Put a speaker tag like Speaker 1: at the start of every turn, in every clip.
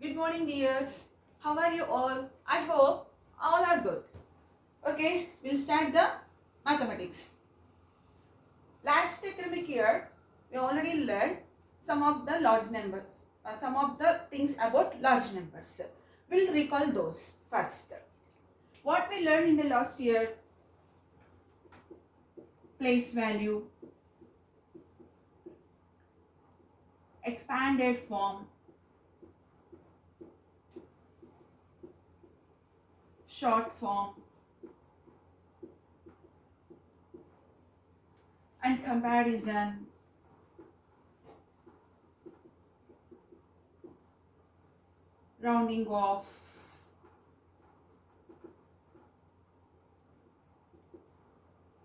Speaker 1: Good morning, dears. How are you all? I hope all are good. Okay, we'll start the mathematics. Last academic year, we already learned some of the large numbers, some of the things about large numbers. We'll recall those first. What we learned in the last year: place value, expanded form, short form, and comparison, rounding off,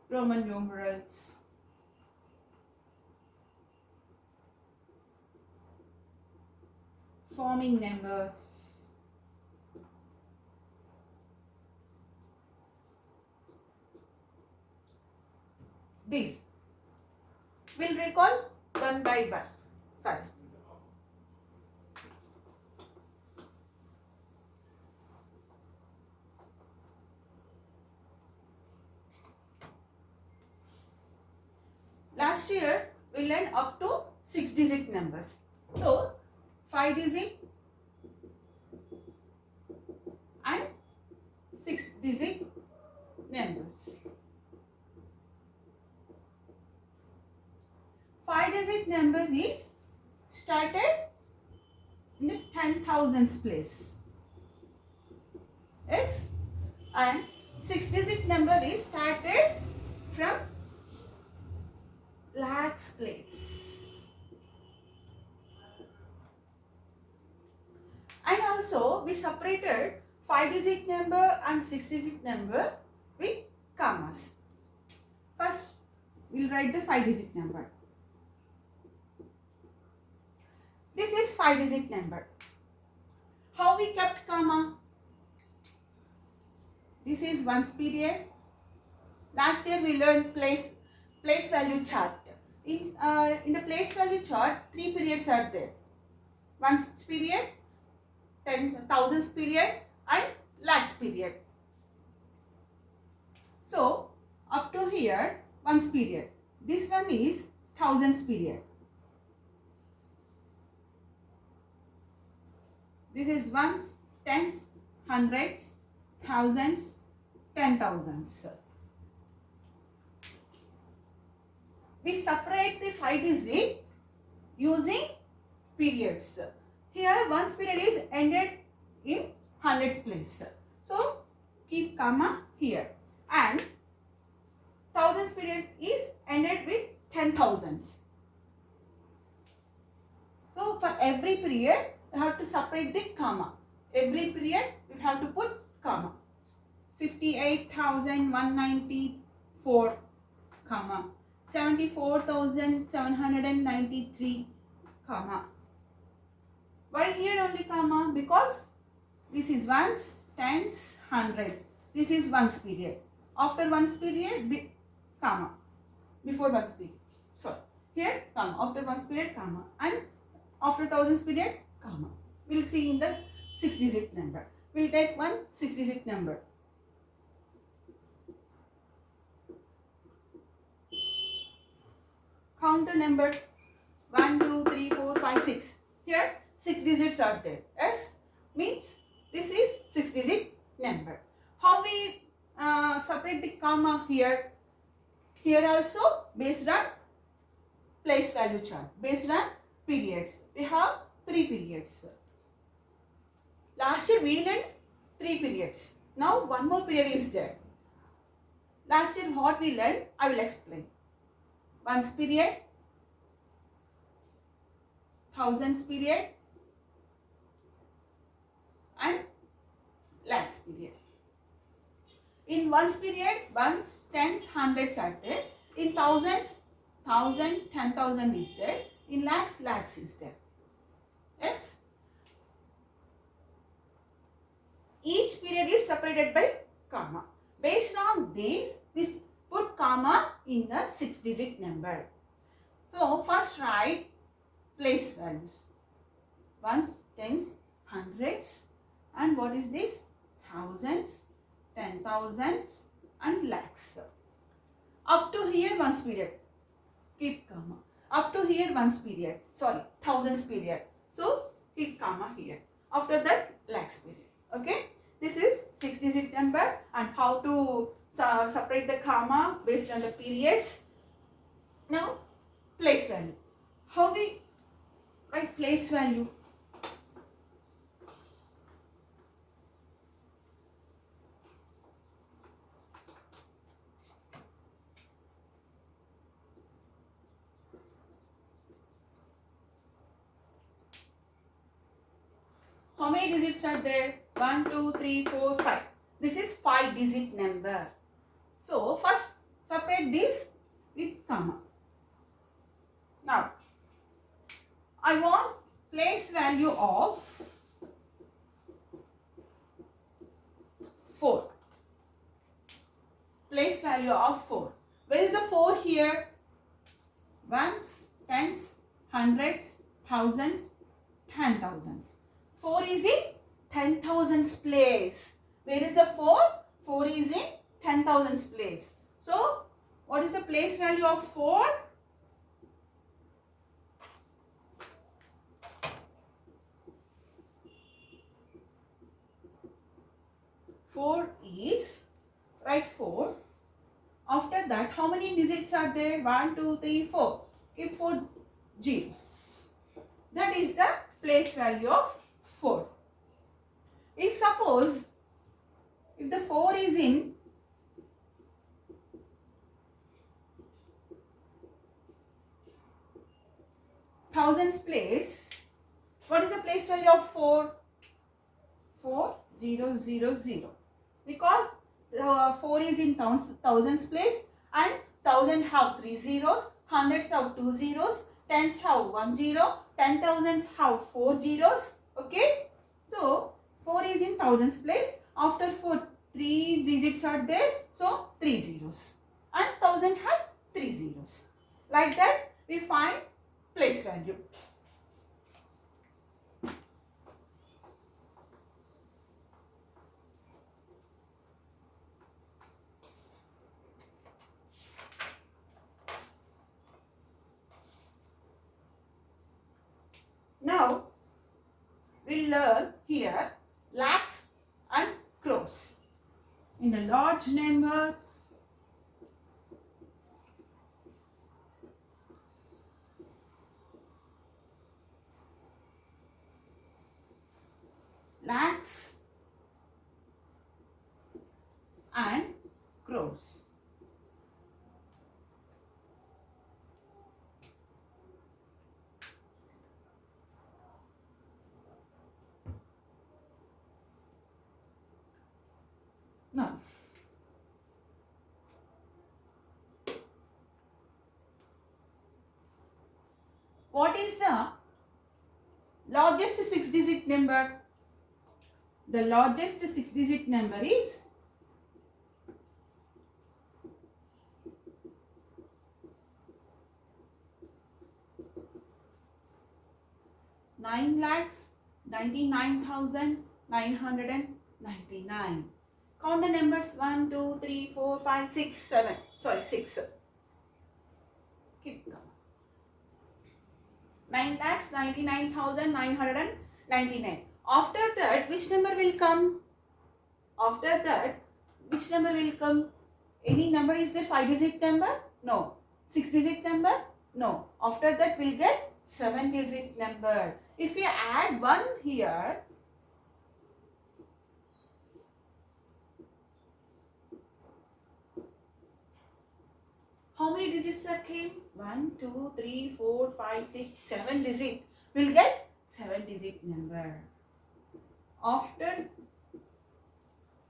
Speaker 1: Roman numerals, forming numbers, these. We'll recall one by one first. Last year we learned up to 6-digit numbers. So 5-digit and 6-digit numbers. 5-digit number is started in the 10,000s place. Yes, and 6-digit number is started from lakhs place. And also we separated 5-digit number and 6-digit number with commas. First we'll write the 5-digit number. This is 5-digit number. How we kept comma? This is ones period. Last year we learned place value chart. In the place value chart, 3 periods are there. Ones period, 10,000s period, and lakhs period. So up to here, ones period. This one is thousands period. This is ones, tens, hundreds, thousands, 10,000s. We separate the 5-digit using periods. Here ones period is ended in hundreds place. So keep comma here. And thousands period is ended with 10,000s. So for every period you have to separate the comma. Every period you have to put comma. 58,194 comma. 74,793 comma. Why here only comma? Because this is ones, tens, hundreds. This is ones period. After ones period, comma. Before ones period. Sorry. Here comma. After ones period, comma. And after thousands period, comma. We'll see in the 6-digit number. We'll take one 6-digit number. Count the number 1, 2, 3, 4, 5, 6. Here 6 digits are there. S means this is 6-digit number. How we separate the comma here? Here also based on place value chart. Based on periods. We have 3 periods. Last year we learned 3 periods. Now one more period is there. Last year what we learned, I will explain. Ones period, thousands period, and lakhs period. In ones period, ones, tens, hundreds are there. In thousands, 1,000, 10,000 is there. In lakhs, lakhs is there. Yes. Each period is separated by comma. Based on this, we put comma in the 6-digit number. So first write place values. Ones, tens, hundreds, and what is this? Thousands, 10,000s and lakhs. Up to here ones period. Keep comma. Up to here ones period. Sorry, thousands period. So keep comma here. After that lakhs period. Okay. This is 6-digit number, and how to separate the comma based on the periods. Now place value. How we write place value? How many digits are there? 1, 2, 3, 4, 5. This is 5-digit number. So first separate this with comma. Now I want place value of 4. Place value of 4. Where is the 4 here? Ones, tens, hundreds, thousands, 10,000s. 4 is in 10,000s place. Where is the 4? 4 is in 10,000s place. So what is the place value of 4? 4 is, write 4. After that, how many digits are there? 1, 2, 3, 4. Keep 4 zeros. That is the place value of 4. If suppose, if the 4 is in thousands place, what is the place value of 4? 4, 0, 0, 0. Because 4 is in thousands place, and 1000 have 3 zeros, hundreds have 2 zeros, tens have 1 zero, 10,000s have 4 zeros. Okay. So 4 is in thousands place. After 4, 3 digits are there. So 3 zeros. And 1000 has 3 zeros. Like that we find place value. Now we'll learn here lakhs and crores. In the large numbers, lakhs and crores. Now, what is the largest 6-digit number? The largest 6-digit number is 9,99,999. Count the numbers 1, 2, 3, 4, 5, 6, 7. Sorry, 6. Keep going. 9,99,999. After that, which number will come? After that, which number will come? Any number is there? 5-digit number? No. 6-digit number? No. After that, we'll get 7-digit number. If we add 1 here, how many digits are came? 1, 2, 3, 4, 5, 6, 7 digit. We'll get 7-digit number. After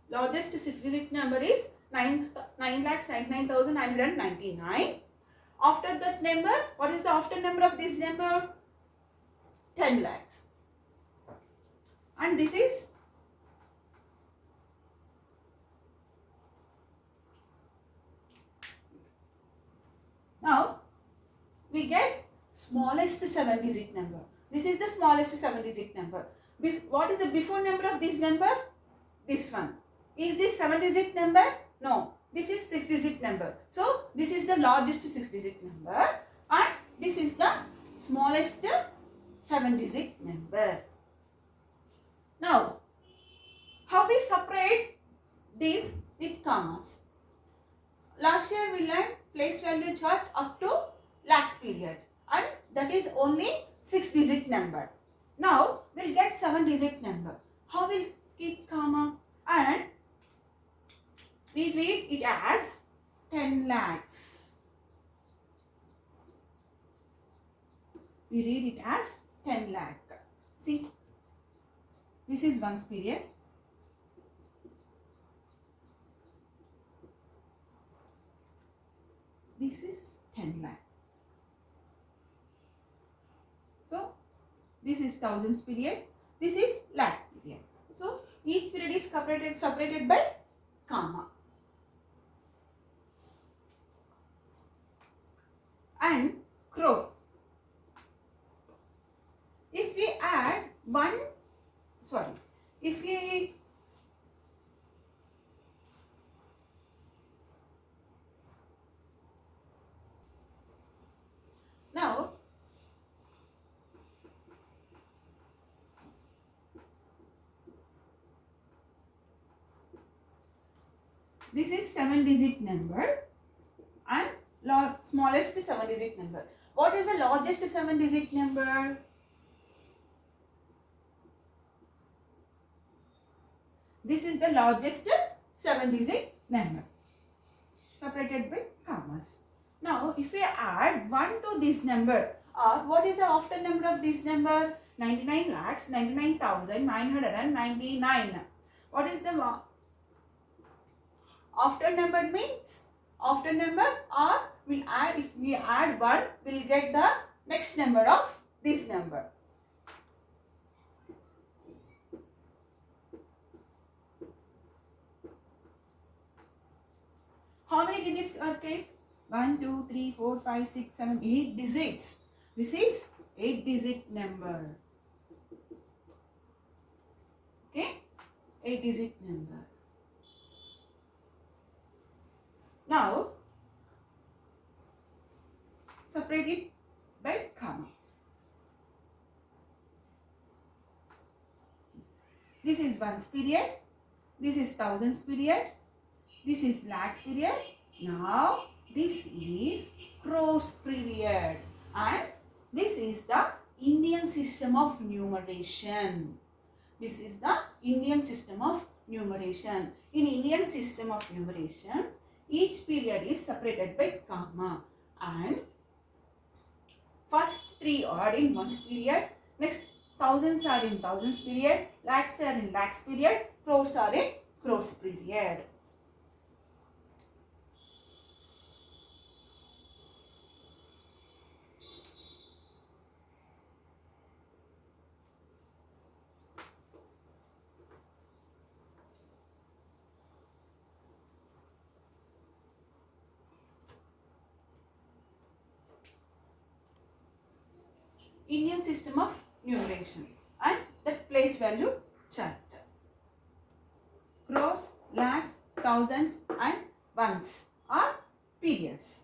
Speaker 1: largest 6-digit number is 9,99,999. After that number, what is the after number of this number? 10 lakhs. And this is now we get smallest 7-digit number. This is the smallest 7-digit number. What is the before number of this number? This one. Is this 7-digit number? No. This is 6-digit number. So this is the largest 6-digit number and this is the smallest 7-digit number. Now, how we separate these with commas? Last year we learned place value chart up to lakhs period and that is only 6-digit number. Now we'll get 7-digit number. How will keep comma? And we read it as 10 lakhs. We read it as 10 lakh. See, this is ones period. This is 10 lakh. So, this is thousands period. This is lakh period. So, each period is separated by comma. And crore. If we add now this is 7-digit number and smallest 7-digit number. What is the largest 7-digit number? This is the largest 7-digit number separated by commas. Now, if we add 1 to this number, or what is the after number of this number? 99 lakhs 99,999. What is the after number means? After number or we add, if we add 1, we will get the next number of this number. How many digits are kept? 1, 2, 3, 4, 5, 6, 7, 8 digits. This is 8-digit number. Okay? 8-digit number. Now, separate it by comma. This is ones period. This is thousands period. This is lakhs period. Now, this is crores period. And this is the Indian system of numeration. This is the Indian system of numeration. In Indian system of numeration, each period is separated by comma. And first 3 are in ones period. Next, thousands are in thousands period. Lakhs are in lakhs period. Crores are in crores period. Indian system of numeration and that place value chart. Crores, lakhs, thousands and ones are periods.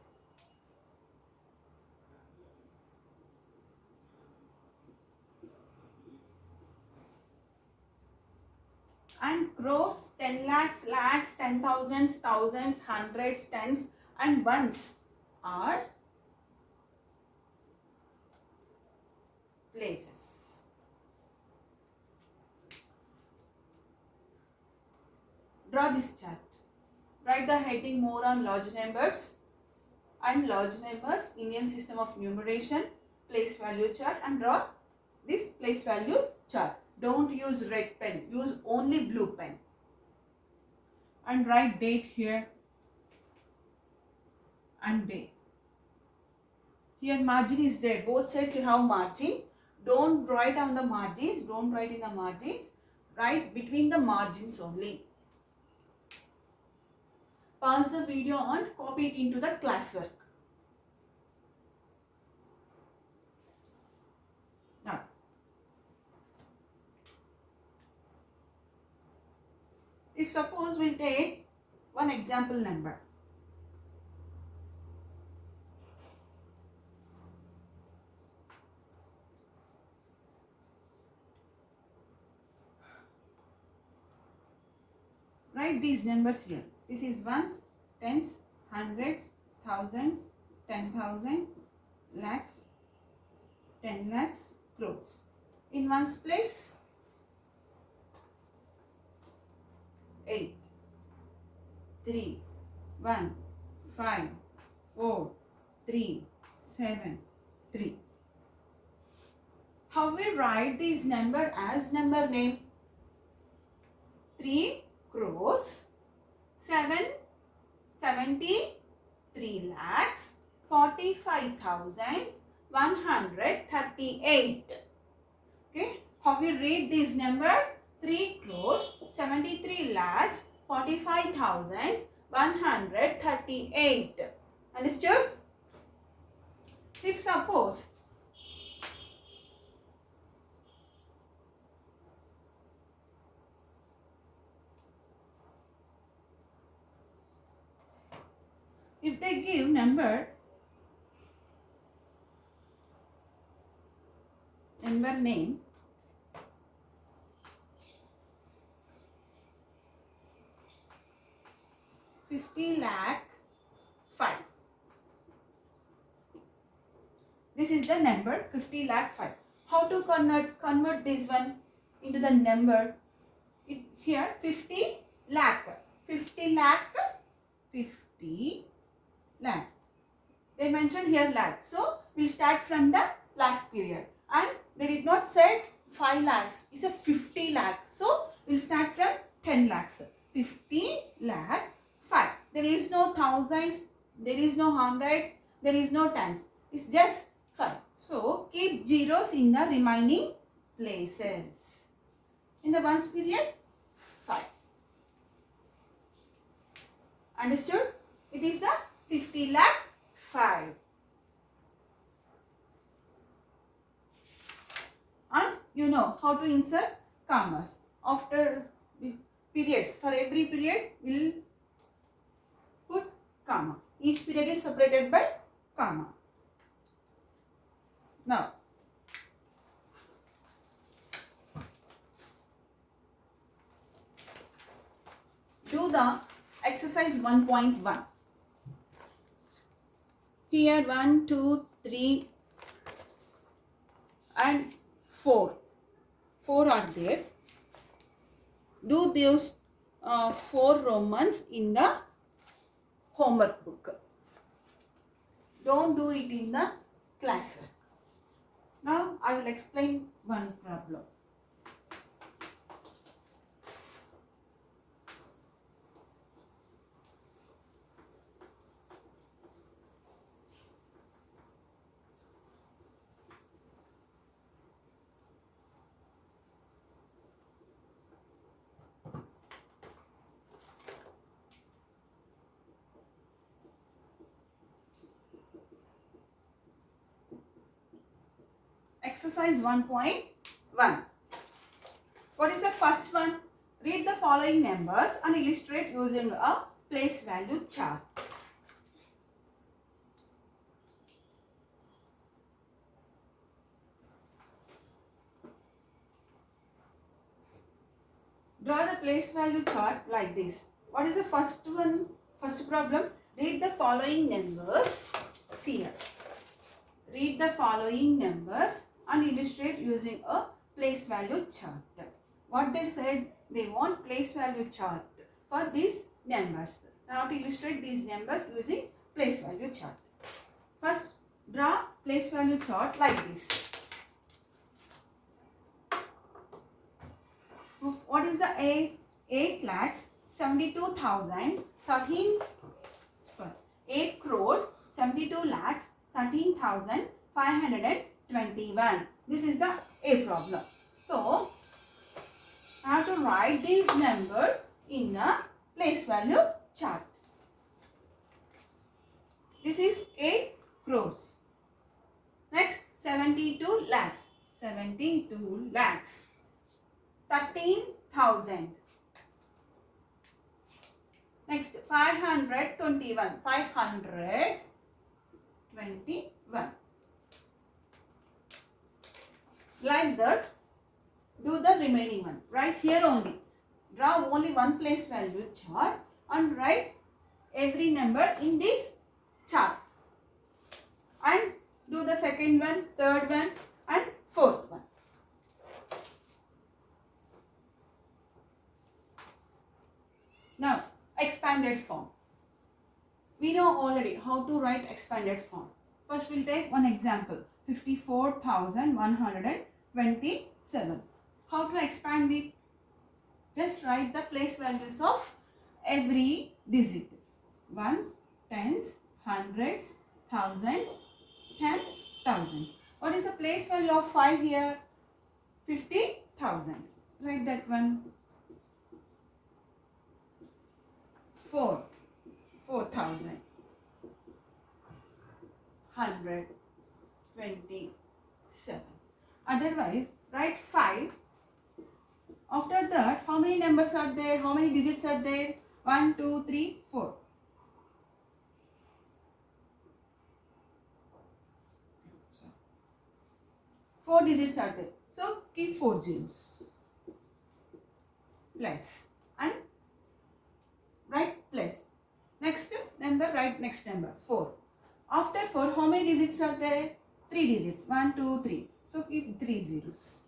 Speaker 1: And crores, 10 lakhs, lakhs, 10,000s, thousands, hundreds, tens and ones are places. Draw this chart. Write the heading more on large numbers and large numbers, Indian system of numeration, place value chart, and draw this place value chart. Don't use red pen, use only blue pen. And write date here and day. Here margin is there. Both sides you have margin. Don't write on the margins. Don't write in the margins. Write between the margins only. Pause the video and copy it into the classwork. Now, If suppose we'll take one example number. Write these numbers here. This is ones, tens, hundreds, thousands, 10,000, lakhs, 10 lakhs, crores. In ones place, 8, 3, 1, 5, 4, 3, 7, 3. How we write this number as number name? 3 crores, 73 lakhs, 45,138. Okay, how we read this number? 3 crores, 73 lakhs, 45,138. Understood? If suppose if they give number name, ₹50 lakh 5. This is the number 50 lakh 5. How to convert this one into the number? Here 50 lakh. 50 lakh. 50 lakh. They mentioned here lakh. So we'll start from the lakhs period. And they did not say 5 lakhs. It's a 50 lakh. So we'll start from 10 lakhs. 50 lakh 5. There is no thousands. There is no hundreds. There is no tens. It's just 5. So keep zeros in the remaining places. In the ones period, 5. Understood? It is the 50 lakh 5. And you know how to insert commas. After periods, for every period, we'll put comma. Each period is separated by comma. Now, do the exercise 1.1. Here 1, 2, 3 and 4. 4 are there. Do those 4 Romans in the homework book. Don't do it in the classwork. Now I will explain one problem. Exercise 1.1. What is the first one? Read the following numbers and illustrate using a place value chart. Draw the place value chart like this. What is the first one? First problem. Read the following numbers. See here. Read the following numbers and illustrate using a place value chart. What they said, they want place value chart for these numbers. Now to illustrate these numbers using place value chart. First, draw place value chart like this. What is the 8 lakhs 72,000 8 crores 72 lakhs 13,521. This is the A problem. So I have to write this number in a place value chart. This is 8 crores. Next 72 lakhs. 72 lakhs. 13,000. Next 521. 521. Like that, do the remaining one. Right here only. Draw only one place value chart and write every number in this chart. And do the second one, third one and fourth one. Now, expanded form. We know already how to write expanded form. First, we'll take one example. 54,127. How to expand it? Just write the place values of every digit. Ones, tens, hundreds, thousands, 10,000s. What is the place value of 5 here? 50,000. Write that one. 4,000. 127. Otherwise, write 5. After that, how many numbers are there? How many digits are there? 1, 2, 3, 4. 4 digits are there. So, keep 4 zeros. Plus. And write plus. Next number, write next number. 4. After 4, how many digits are there? 3 digits. 1, 2, 3. So, keep 3 zeros.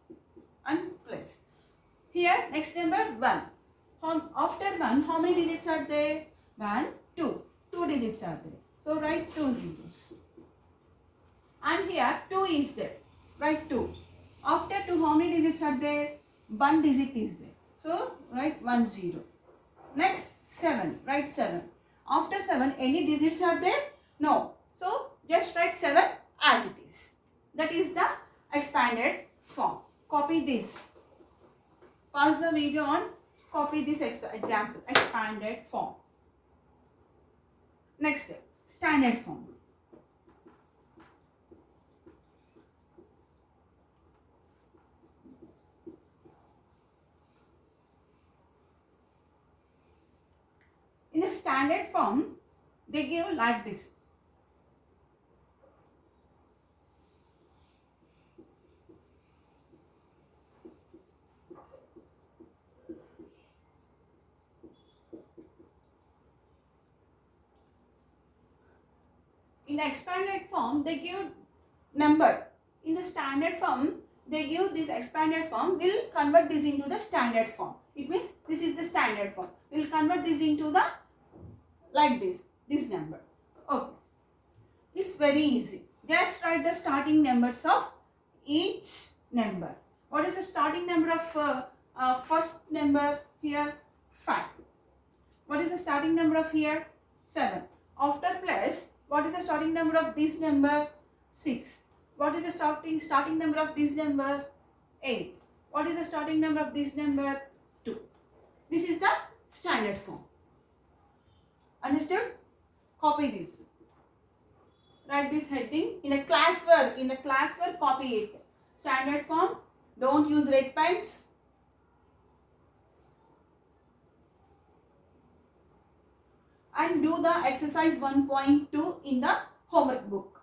Speaker 1: And plus. Here, next number 1. After 1, how many digits are there? 1, 2. 2 digits are there. So, write 2 zeros. And here, 2 is there. Write 2. After 2, how many digits are there? 1 digit is there. So, write 1 0. Next, 7. Write 7. After 7, any digits are there? No. So, just write 7 as it is. That is the expanded form. Copy this. Pause the video on. Copy this example. Expanded form. Next, standard form. In the standard form, they give like this. In the expanded form, they give number. In the standard form, they give this expanded form. We'll convert this into the standard form. It means this is the standard form. We'll convert this into the like this number. Okay. It's very easy. Just write the starting numbers of each number. What is the starting number of first number here? 5. What is the starting number of here? 7. After plus, what is the starting number of this number? 6. What is the starting number of this number? 8. What is the starting number of this number? 2. This is the standard form. Understood? Copy this. Write this heading. In the classwork, copy it. Standard form. Don't use red pens. And do the exercise 1.2 in the homework book.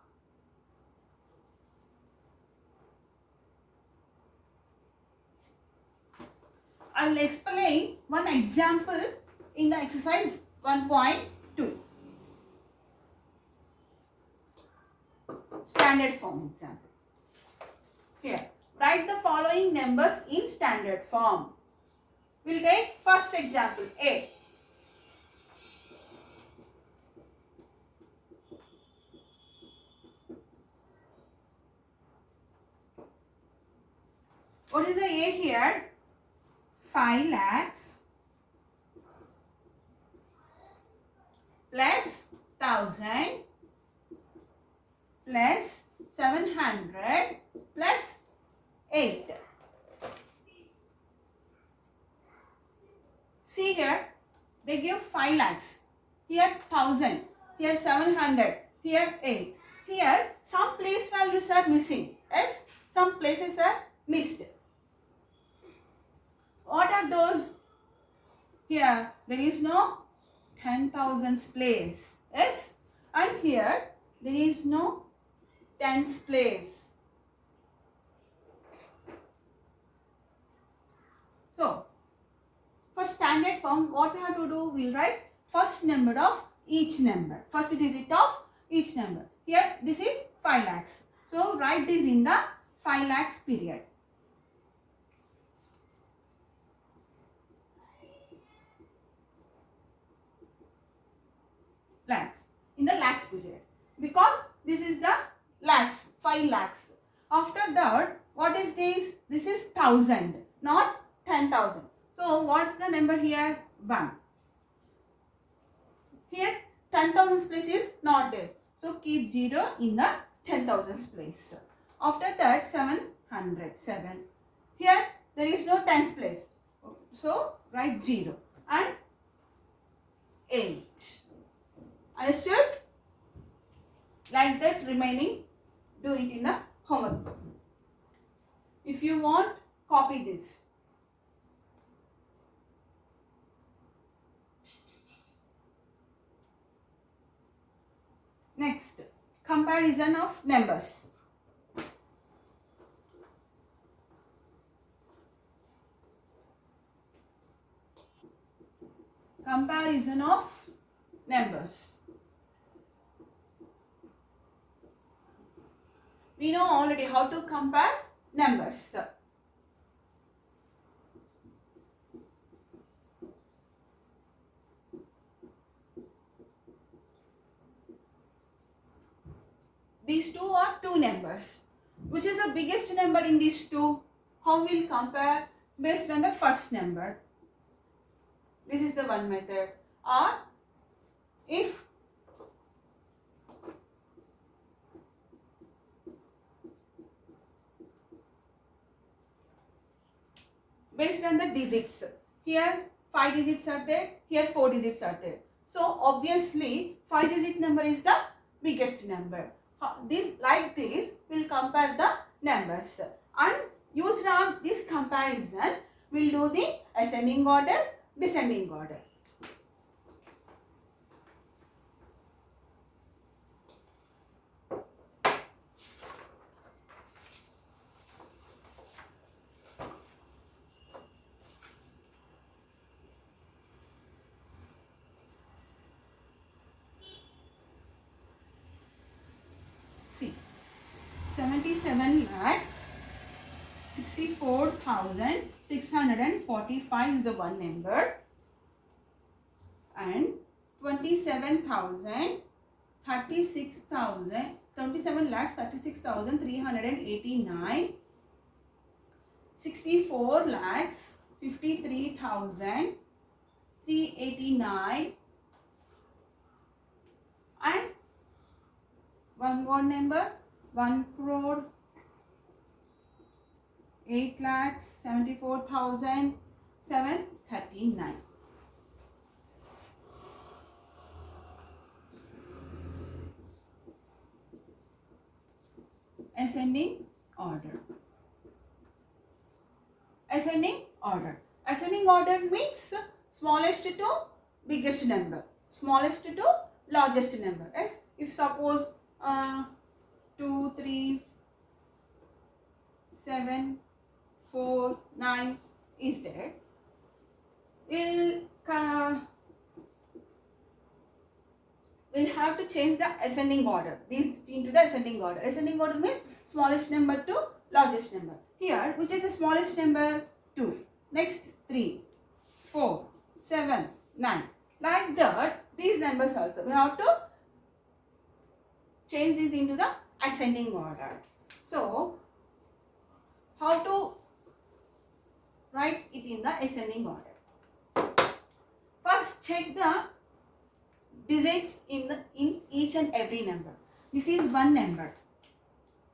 Speaker 1: I will explain one example in the exercise 1.2. Standard form example. Here, write the following numbers in standard form. We'll take first example, A. What is the A here? 5 lakhs plus 1000 plus 700 plus 8. See here, they give 5 lakhs. Here 1000. Here 700. Here 8. Here some place values are missing. Yes, some places are missed. What are those? Here there is no 10,000s place. Yes. And here there is no tens place. So for standard form, what we have to do? We'll write first number of each number. First digit of each number. Here this is 5 lakhs. So write this in the 5 lakhs period. Lakhs. In the lakhs period. Because this is the lakhs. 5 lakhs. After that, what is this? This is 1000. Not 10,000. So what's the number here? 1. Here 10,000 place is not there. So keep 0 in the 10,000 place. After that 700. 7. Here there is no tens place. So write 0 and 8. Understood? Like that remaining, do it in the homework book. If you want, copy this. Next, comparison of numbers. Comparison of numbers. We know already how to compare numbers. These two are two numbers. Which is the biggest number in these two? How we'll compare? Based on the first number. This is the one method. Or if based on the digits. Here 5 digits are there. Here 4 digits are there. So obviously 5 digit number is the biggest number. This like this will compare the numbers, and used on this comparison we'll do the ascending order, descending order. See, 77 lakhs 64,645 is the one number, and 27 lakhs 36,389, 64 lakhs 53,389, and one more number, 1 crore 8 lakhs 74,739. Ascending order. Ascending order. Ascending order means smallest to biggest number, smallest to largest number. Yes? If suppose 2, 3, 7, 4, 9 is there, we'll have to change the ascending order. This into the ascending order. Ascending order means smallest number to largest number. Here, which is the smallest number? 2. Next 3, 4, 7, 9. Like that, these numbers also. We have to change this into the ascending order. So, how to write it in the ascending order? First, check the digits in each and every number. This is one number.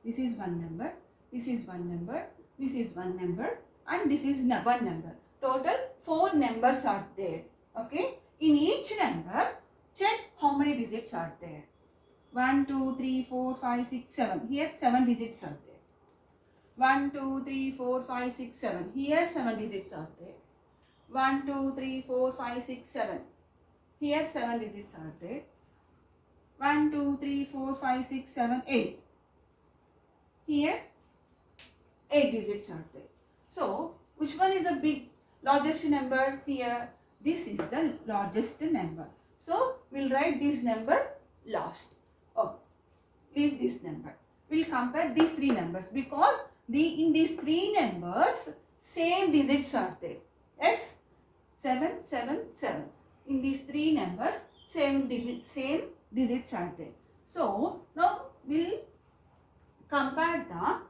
Speaker 1: This is one number. This is one number. This is one number. And this is one number. Total 4 numbers are there. Okay. In each number, check how many digits are there. 1, 2, 3, 4, 5, 6, 7. Here 7 digits are there. 1, 2, 3, 4, 5, 6, 7. Here 7 digits are there. 1, 2, 3, 4, 5, 6, 7. Here 7 digits are there. 1, 2, 3, 4, 5, 6, 7, 8. Here 8 digits are there. So which one is the largest number here? This is the largest number. So we'll write this number last. Oh, leave this number. We'll compare these three numbers because in these three numbers same digits are there. Yes, 7, 7, 7. In these three numbers same digits are there. So now we'll compare the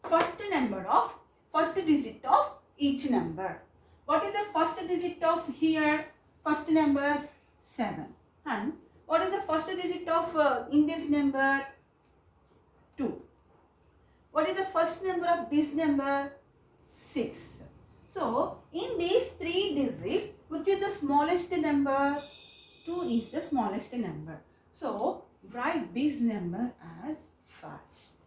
Speaker 1: first digit of each number. What is the first digit of here? First number 7. And what is the first digit of in this number? 2. What is the first number of this number? 6. So in these three digits, which is the smallest number? 2 is the smallest number. So write this number as first.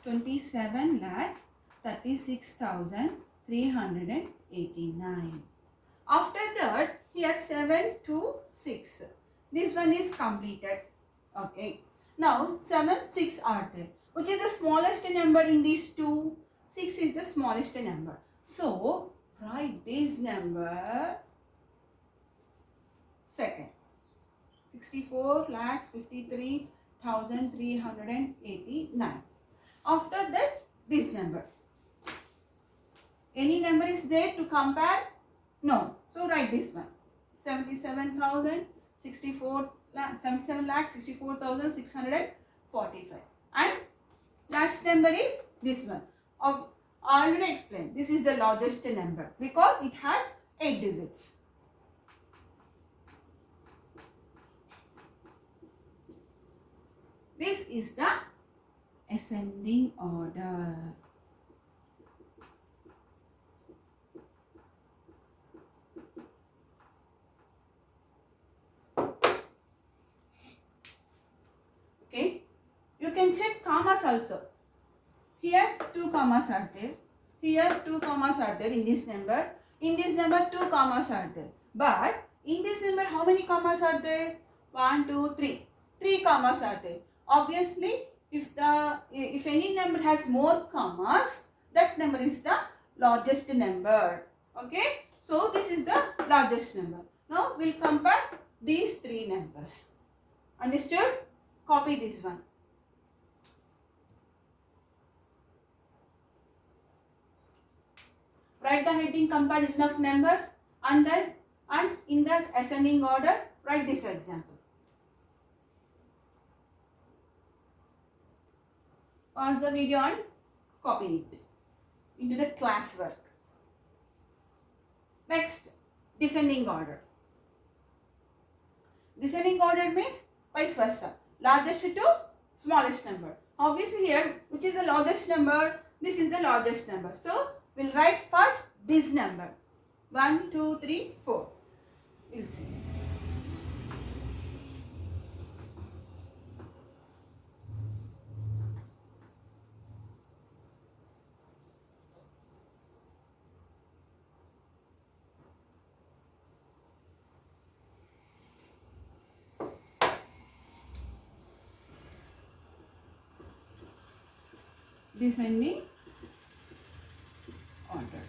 Speaker 1: $27,36,389. After that, here 7 to 6. This one is completed. Okay. Now 7, 6 are there. Which is the smallest number in these two? 6 is the smallest number. So write this number second. 64,53,389. After that, this number. Any number is there to compare? No. So write this one. 77,64,645. And last number is this one. I already explained. This is the largest number because it has 8 digits. This is the ascending order. Okay. You can check commas also. Here 2 commas are there. Here 2 commas are there in this number. In this number 2 commas are there. But in this number how many commas are there? 1, 2, 3. 3 commas are there. Obviously, if any number has more commas, that number is the largest number. Okay. So this is the largest number. Now we'll compare these three numbers. Understood? Copy this one. Write the heading comparison of numbers and in that ascending order write this example. Pause the video and copy it into the classwork. Next, descending order. Descending order means vice versa. Largest to smallest number. Obviously here, which is the largest number? This is the largest number. So, we'll write first this number. 1, 2, 3, 4. We'll see. Descending order.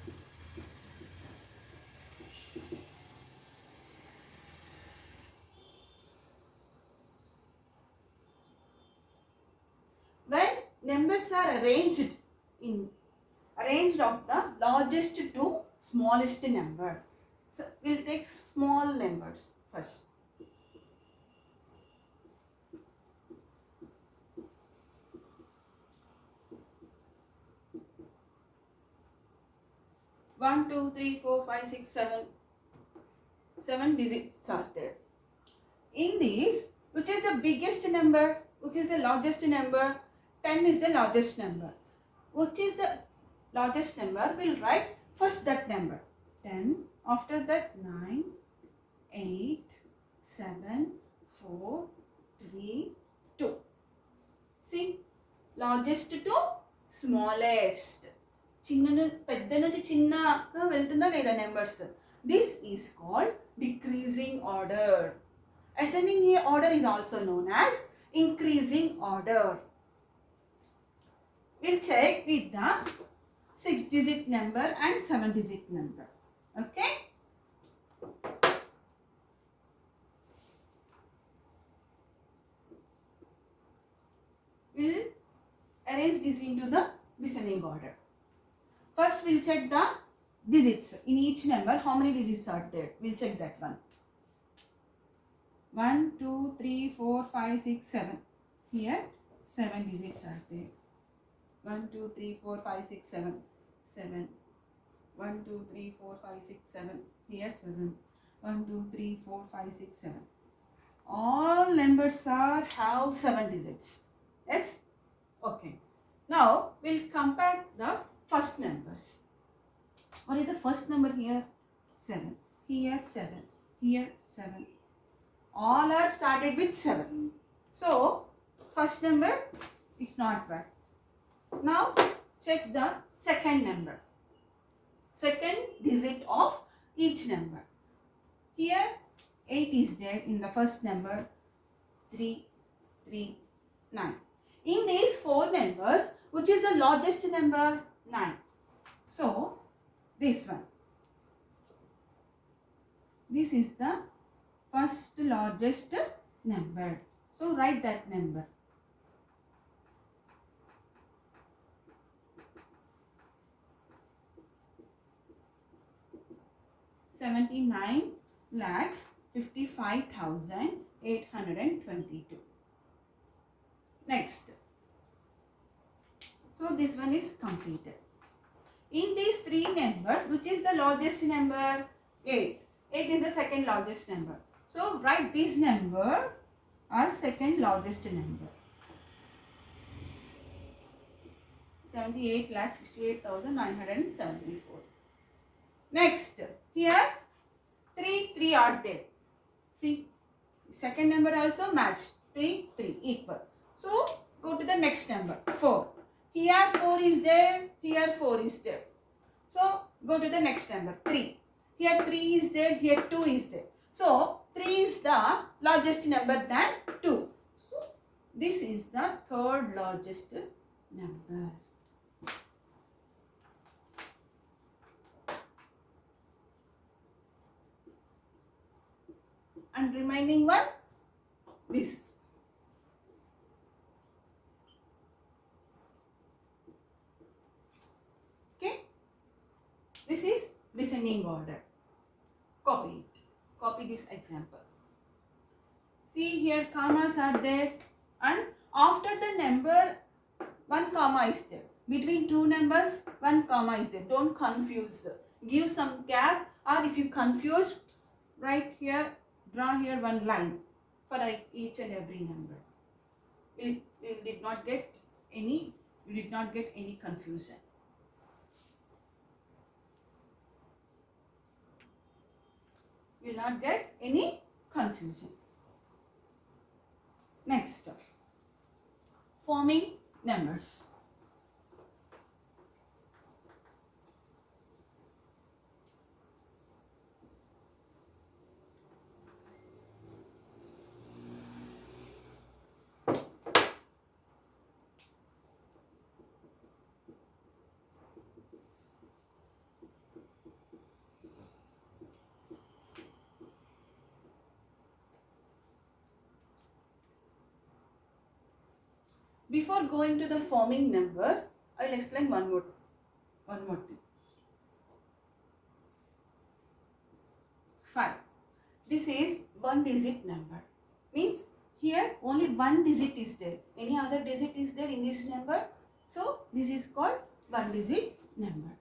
Speaker 1: When numbers are arranged of the largest to smallest number. So we'll take small numbers first. 1, 2, 3, 4, 5, 6, 7. 7 digits are there. In these, which is the biggest number? Which is the largest number? 10 is the largest number. Which is the largest number? We'll write first that number. 10. After that 9, 8, 7, 4, 3, 2. See, largest to smallest. పెద్ద నుంచి చిన్నగా వెళ్తుందా లేదా numbers. This is called decreasing order. Ascending order is also known as increasing order. We'll check with the 6-digit number and 7-digit number. Okay. We'll arrange this into the descending order. First we'll check the digits. In each number, how many digits are there? We'll check that one. 1, 2, 3, 4, 5, 6, 7. Here 7 digits are there. 1, 2, 3, 4, 5, 6, 7. 7. 1, 2, 3, 4, 5, 6, 7. Here 7. 1, 2, 3, 4, 5, 6, 7. All numbers have 7 digits. Yes? Okay. Now we'll compare the first numbers. What is the first number here? 7. Here 7. Here 7. All are started with 7. So first number is not bad. Now check the second number. Second digit of each number. Here 8 is there in the first number. 3, 3, 9. In these 4 numbers, which is the largest number? 9. So this one. This is the first largest number. So write that number. $79,55,822. Next. So this one is completed. In these 3 numbers, which is the largest number? 8. 8 is the second largest number. So write this number as second largest number. 78,68,974. Next, here 3 are there. See, second number also match. 3 equal. So go to the next number. 4. Here 4 is there. Here 4 is there. So go to the next number. 3. Here 3 is there. Here 2 is there. So 3 is the largest number than 2. So this is the third largest number. And remaining one, this. Okay. This is descending order. Copy it. Copy this example. See here commas are there, and after the number 1 comma is there. Between 2 numbers 1 comma is there. Don't confuse. Give some gap, or if you confuse, write here, draw here one line for each and every number. We did not get any confusion. Will not get any confusion. Next, forming numbers. Before going to the forming numbers, I will explain one more thing. 5. This is 1 digit number. Means here only 1 digit is there. Any other digit is there in this number? So this is called 1 digit number.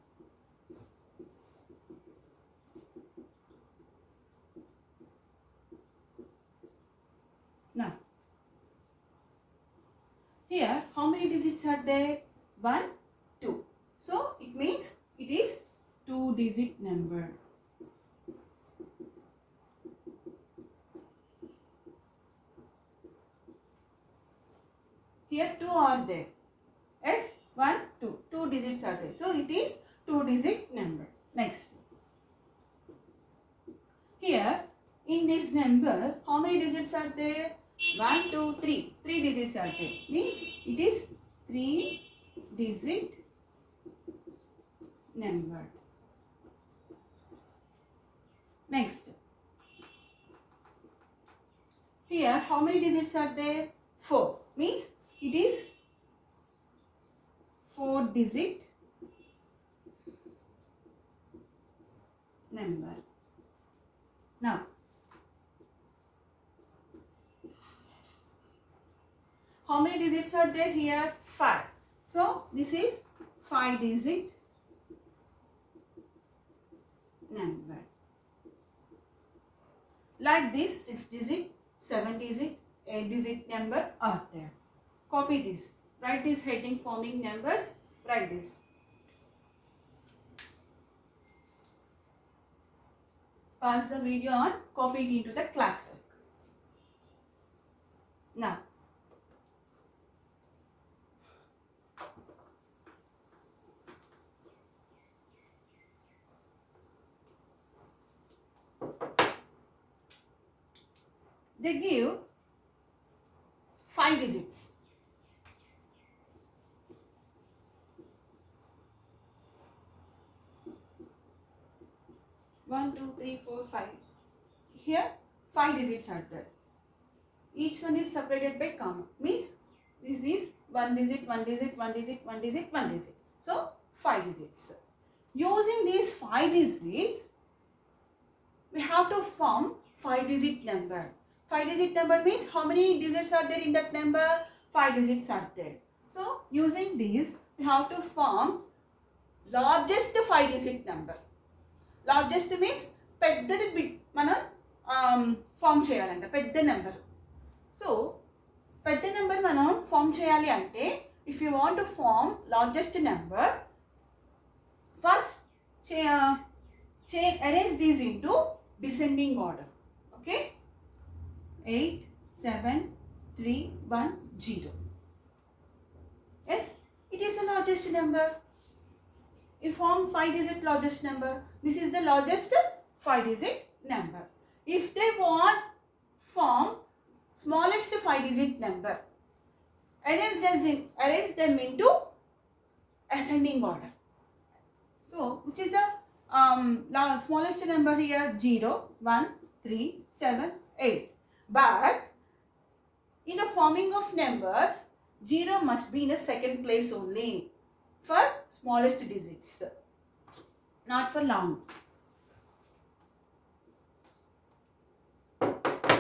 Speaker 1: Now, here how many digits are there? 1, 2. So it means it is 2 digit number. Here 2 are there. Yes, 1, 2. 2 digits are there. So it is 2-digit number. Next. Here, in this number, how many digits are there? 1, 2, 3. 3 digits are there. Means it is 3-digit number. Next. Here, how many digits are there? 4. Means it is 4-digit number. Now, how many digits are there here? 5. So, this is 5-digit number. Like this, 6-digit, 7-digit, 8-digit number are there. Copy this. Write this heading forming numbers. Write this. Pass the video on. Copy it into the classwork. Now, they give 5 digits. 1, 2, 3, 4, 5. Here 5 digits are there. Each one is separated by comma. Means this is 1 digit, 1 digit, 1 digit, 1 digit, 1 digit. So 5 digits. Using these 5 digits, we have to form 5-digit number. 5-digit number means how many digits are there in that number? 5 digits are there. So using these, we have to form largest 5-digit number. Largest means పెద్దది మనం form చేయాలంట, పెద్ద number. So పెద్ద number మనం form చేయాలి అంటే if you want to form largest number, first arrange these into descending order. Okay, 8, 7, 3, 1, 0. Yes, it is the largest number. You form 5-digit largest number. This is the largest 5-digit number. If they want form smallest 5-digit number, arrange them into ascending order. So which is the smallest number here? 0, 1, 3, 7, 8. But in the forming of numbers, 0 must be in the second place only for smallest digits, not for long.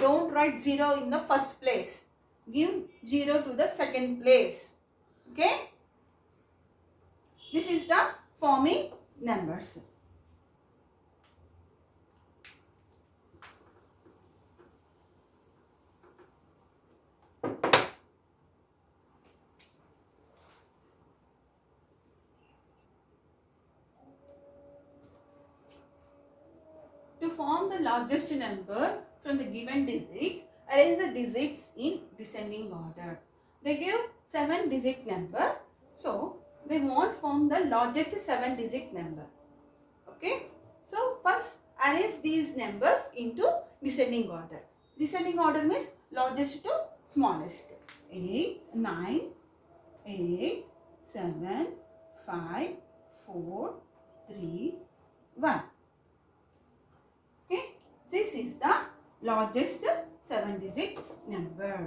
Speaker 1: Don't write 0 in the first place. Give 0 to the second place. Okay? This is the forming numbers. To form the largest number from the given digits, arrange the digits in descending order. They give 7-digit number, so they want form the largest 7-digit number. Okay, so first arrange these numbers into descending order. Descending order means largest to smallest. 8, 9, 8, 7, 5, 4, 3, 1. Okay, this is the largest 7-digit number.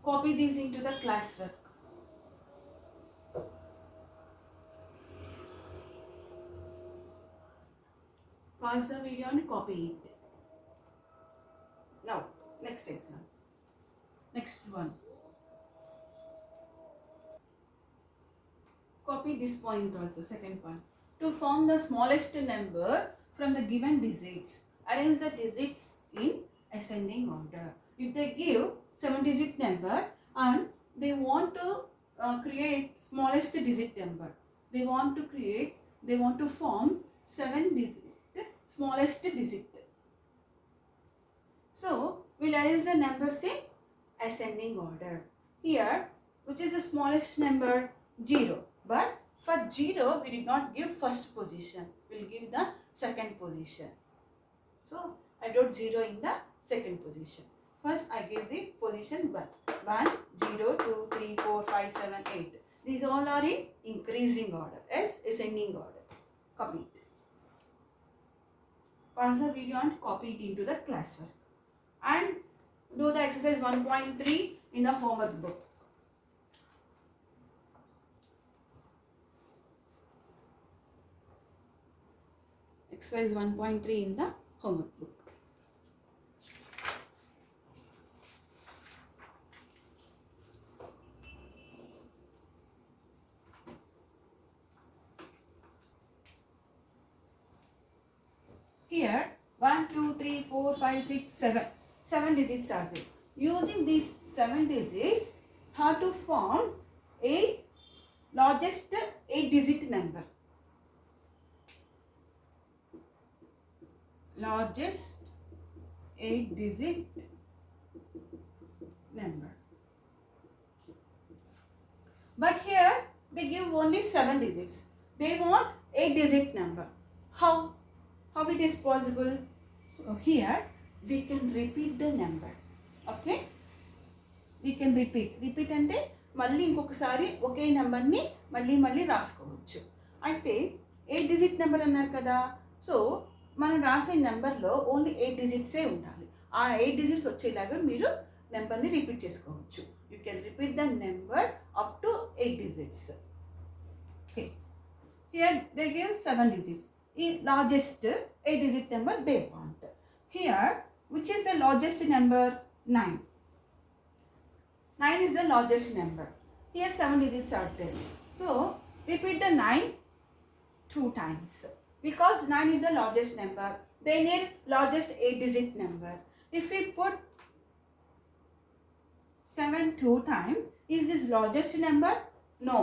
Speaker 1: Copy these into the classwork. Pause the video and copy it. Now, next exam. Next one. copy this point also, second point. To form the smallest number from the given digits, arrange the digits in ascending order. If they give 7-digit number and they want to create smallest digit number, they want to form 7-digit smallest digit. So we'll arrange the numbers in ascending order. Here, which is the smallest number? 0. But for 0, we did not give first position. We'll give the second position. So I wrote 0 in the second position. First, I give the position 1. 1, 0, 2, 3, 4, 5, 7, 8. These all are in increasing order, as ascending order. Copy it. Pause the video and copy it into the classwork. And do the exercise 1.3 in the homework book. Exercise 1.3 in the homework book. Here 1, 2, 3, 4, 5, 6, 7. 7 digits are there. Using these 7 digits, how to form a largest 8-digit number. Largest 8-digit number. But here they give only 7 digits. They want 8-digit number. How it is possible? So here we can repeat the number. Okay? We can repeat. Repeat ante మళ్ళీ ఇంకొకసారి ఒకే నెంబర్ని మళ్ళీ రాసుకోవచ్చు. అయితే 8-digit number అన్నారు కదా. So మనం రాసే నెంబర్లో ఓన్లీ 8 digitsే ఉండాలి. ఆ 8 digits వచ్చేలాగా మీరు నెంబర్ని రిపీట్ చేసుకోవచ్చు. You can repeat the number up to 8 digits. Okay. Here they give 7 digits. ఈ largest 8-digit number they want. Here, which is the largest number? 9. 9 is the largest number. Here 7 digits are there. So, repeat the 9 2 times. Because 9 is the largest number, they need largest 8-digit number. If we put 7 2 times, is this largest number? No.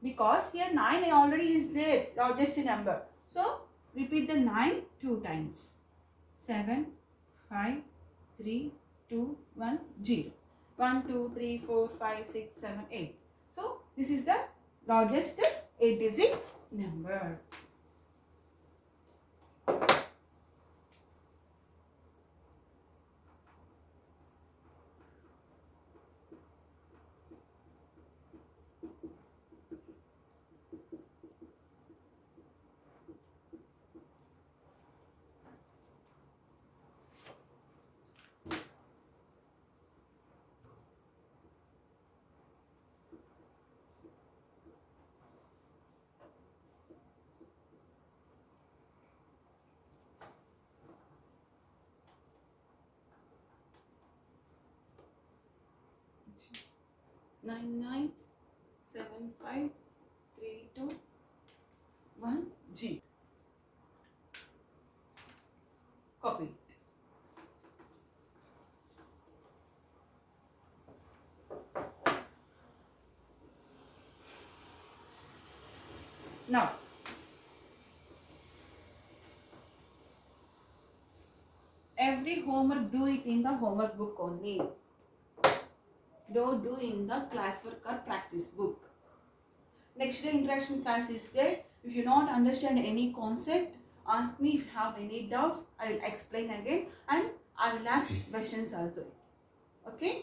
Speaker 1: Because here 9 already is there, largest number. So, repeat the 9 2 times. 7, 5, 3, 2, 1, 0. 1, 2, 3, 4, 5, 6, 7, 8. So, this is the largest 8-digit number. Nine 9 7 5 3 2 1 G. Copy it. Now, every homework do it in the homework book only. Don't do in the classwork or practice book. Next day interaction class is there. If you not understand any concept, ask me. If you have any doubts, I will explain again and I will ask questions also. Okay?